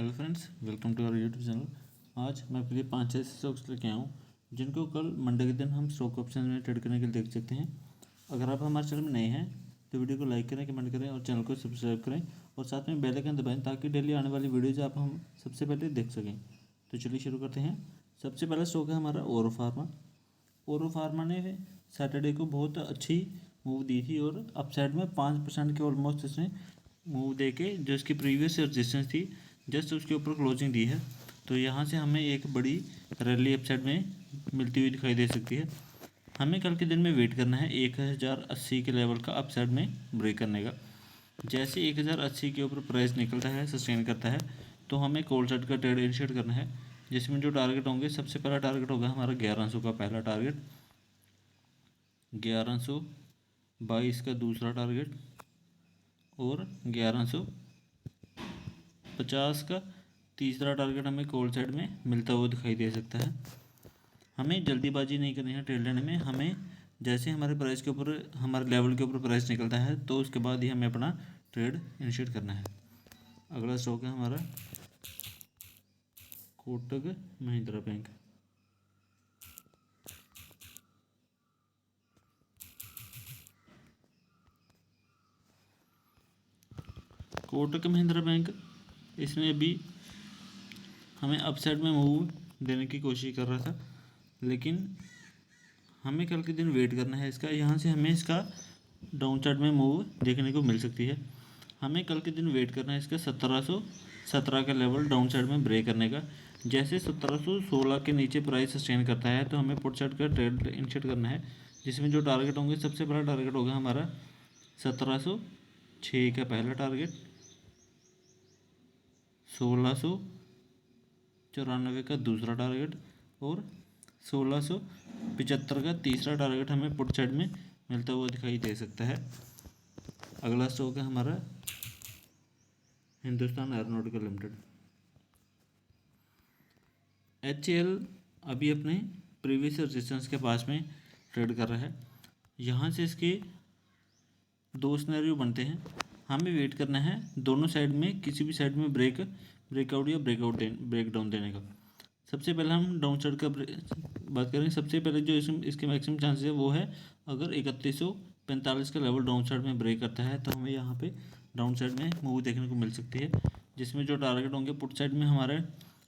Hello friends, welcome to our YouTube channel. आज मैं आपके लिए 5 ऐसे स्टॉक्स लेके आया हूँ जिनको कल मंडे के दिन हम स्टॉक ऑप्शन में ट्रेड करने के लिए देख सकते हैं। अगर आप हमारे चैनल में नए हैं तो वीडियो को लाइक करें, कमेंट करें और चैनल को सब्सक्राइब करें और साथ में बेल आइकन दबाएं ताकि डेली आने वाली वीडियोज़ आप हम सबसे पहले देख सकें। तो चलिए शुरू करते हैं। सबसे पहला स्टॉक है हमारा ओरो फार्मा। ओरो फार्मा ने सैटरडे को बहुत अच्छी मूव दी थी और अपसाइड में 5% के ऑलमोस्ट इसने मूव दे के जो इसकी प्रीवियस रेजिस्टेंस थी जस्ट उसके ऊपर क्लोजिंग दी है। तो यहाँ से हमें एक बड़ी रैली अपसाइड में मिलती हुई दिखाई दे सकती है। हमें कल के दिन में वेट करना है 1080 के लेवल का अपसाइड में ब्रेक करने का। जैसे 1080 के ऊपर प्राइस निकलता है, सस्टेन करता है, तो हमें कॉल साइड का ट्रेड इनिशिएट करना है, जिसमें जो टारगेट होंगे, सबसे पहला टारगेट होगा हमारा 1100 का पहला टारगेट, 1122 का दूसरा टारगेट और 1150 का तीसरा टारगेट हमें कॉल साइड में मिलता हुआ दिखाई दे सकता है। हमें जल्दीबाजी नहीं करनी है ट्रेड लेने में। हमें जैसे हमारे प्राइस के ऊपर, हमारे लेवल के ऊपर प्राइस निकलता है तो उसके बाद ही हमें अपना ट्रेड इनिशिएट करना है। अगला स्टॉक है हमारा कोटक महिंद्रा बैंक। कोटक महिंद्रा बैंक इसने अभी हमें अपसाइड में मूव देने की कोशिश कर रहा था, लेकिन हमें कल के दिन वेट करना है इसका। यहाँ से हमें इसका डाउन साइड में मूव देखने को मिल सकती है। हमें कल के दिन वेट करना है इसका 1717 का लेवल डाउन साइड में ब्रेक करने का। जैसे 1716 के नीचे प्राइस सस्टेन करता है तो हमें पुट साइड का ट्रेड इनिशिएट करना है, जिसमें जो टारगेट होंगे, सबसे पहला टारगेट होगा हमारा 1706 का पहला टारगेट, 1694 का दूसरा टारगेट और 1675 का तीसरा टारगेट हमें पुट साइड में मिलता हुआ दिखाई दे सकता है। अगला स्टॉक है हमारा हिंदुस्तान एरोनॉटिकल लिमिटेड। HAL अभी अपने प्रीवियस रेजिस्टेंस के पास में ट्रेड कर रहा है। यहाँ से इसके दो सिनेरियो बनते हैं। हमें वेट करना है दोनों साइड में, किसी भी साइड में ब्रेकआउट या ब्रेकडाउन देने का। सबसे पहले हम डाउन साइड का बात करें। सबसे पहले जो इसके मैक्सिमम चांसेस है वो है, अगर 3145 का लेवल डाउन साइड में ब्रेक करता है तो हमें यहाँ पे डाउन साइड में मूव देखने को मिल सकती है, जिसमें जो टारगेट होंगे, पुट साइड में हमारा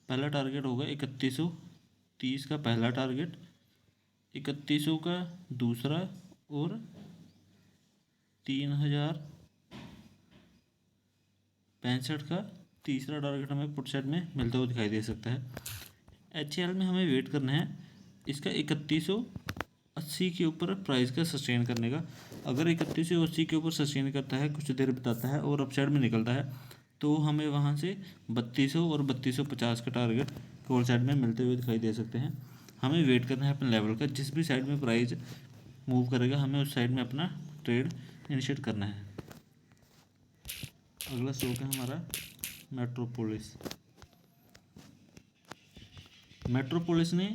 पहला टारगेट होगा 3130 का पहला टारगेट, 3100 का दूसरा और 3065 का तीसरा टारगेट हमें पुट साइड में मिलता हुआ दिखाई दे सकता है। HAL में हमें वेट करना है इसका 3180 के ऊपर प्राइस का सस्टेन करने का। अगर 3180 के ऊपर सस्टेन करता है, कुछ देर बताता है और अपसाइड में निकलता है, तो हमें वहाँ से 3200 और 3250 का टारगेट कॉल साइड में मिलते हुए दिखाई दे सकते हैं। हमें वेट करना है अपने लेवल का। जिस भी साइड में प्राइस मूव करेगा हमें उस साइड में अपना ट्रेड इनिशिएट करना है। अगला स्टॉक है हमारा मेट्रोपोलिस। मेट्रोपोलिस ने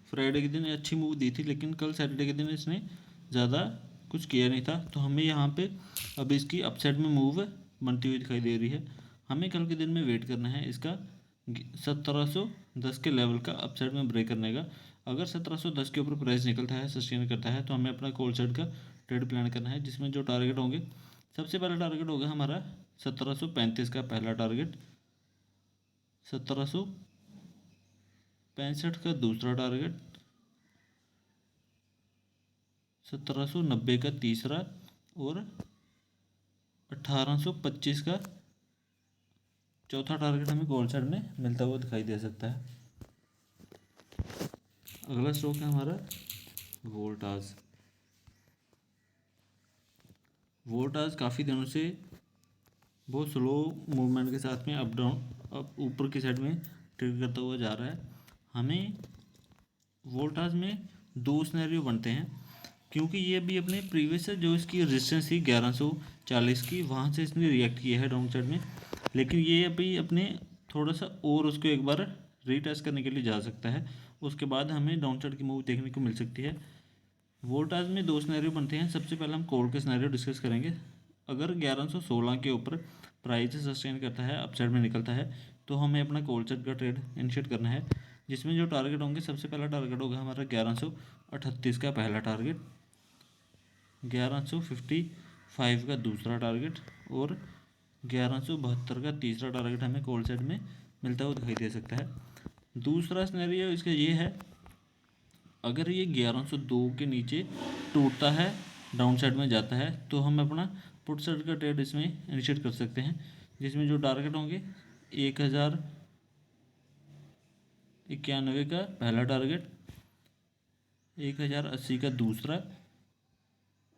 फ्राइडे के दिन अच्छी मूव दी थी, लेकिन कल सैटरडे के दिन इसने ज़्यादा कुछ किया नहीं था, तो हमें यहाँ पे अब इसकी अपसाइड में मूव बनती हुई दिखाई दे रही है। हमें कल के दिन में वेट करना है इसका 1710 के लेवल का अपसाइड में ब्रेक करने का। अगर 1710 के ऊपर प्राइस निकलता है, सस्टेन करता है, तो हमें अपना कॉल साइड का ट्रेड प्लान करना है, जिसमें जो टारगेट होंगे, सबसे पहला टारगेट होगा हमारा 1735 का पहला टारगेट, 1765 का दूसरा टारगेट, 1790 का तीसरा और 1825 का चौथा टारगेट हमें कॉल साइड में मिलता हुआ दिखाई दे सकता है। अगला स्टॉक है हमारा वोल्टास। वोल्टास काफ़ी दिनों से बहुत स्लो मूवमेंट के साथ में अप डाउन, अब ऊपर की साइड में ट्रेड करता हुआ जा रहा है। हमें वोल्टास में दो सिनेरियो बनते हैं, क्योंकि ये भी अपने प्रीवियस जो इसकी रेजिस्टेंस थी 1140 की, वहाँ से इसने रिएक्ट किया है डाउन साइड में, लेकिन ये अभी अपने थोड़ा सा और उसको एक बार रीटेस्ट करने के लिए जा सकता है। उसके बाद हमें डाउन साइड की मूव देखने को मिल सकती है। वोल्टास में दो सिनेरियो बनते हैं। सबसे पहले हम कॉल के सिनेरियो डिस्कस करेंगे। अगर 1116 के ऊपर प्राइस सस्टेन करता है, अपसाइड में निकलता है, तो हमें अपना कॉल सेट का ट्रेड इनिशिएट करना है, जिसमें जो टारगेट होंगे, सबसे पहला टारगेट होगा हमारा 1138 का पहला टारगेट, 1155 का दूसरा टारगेट और 1172 का तीसरा टारगेट हमें कॉल साइड में मिलता हुआ दिखाई दे सकता है। दूसरा सिनेरियो इसका ये है, अगर ये 1102 के नीचे टूटता है, डाउन साइड में जाता है, तो हम अपना पुट साइड का ट्रेड इसमें इनिशिएट कर सकते हैं, जिसमें जो टारगेट होंगे 1091 का पहला टारगेट, 1080 का दूसरा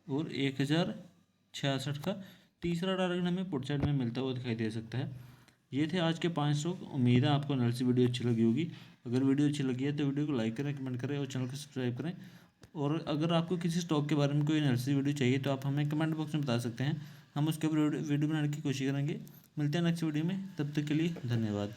और 1066 का तीसरा टारगेट हमें पुट साइड में मिलता हुआ दिखाई दे सकता है। ये थे आज के 5 स्टॉक। उम्मीद है आपको एनालिसिस वीडियो अच्छी लगी होगी। अगर वीडियो अच्छी लगी है तो वीडियो को लाइक करें, कमेंट करें और चैनल को सब्सक्राइब करें। और अगर आपको किसी स्टॉक के बारे में कोई एनालिसिस वीडियो चाहिए तो आप हमें कमेंट बॉक्स में बता सकते हैं, हम उसके ऊपर वीडियो बनाने की कोशिश करेंगे। मिलते हैं नेक्स्ट वीडियो में, तब तक के लिए धन्यवाद।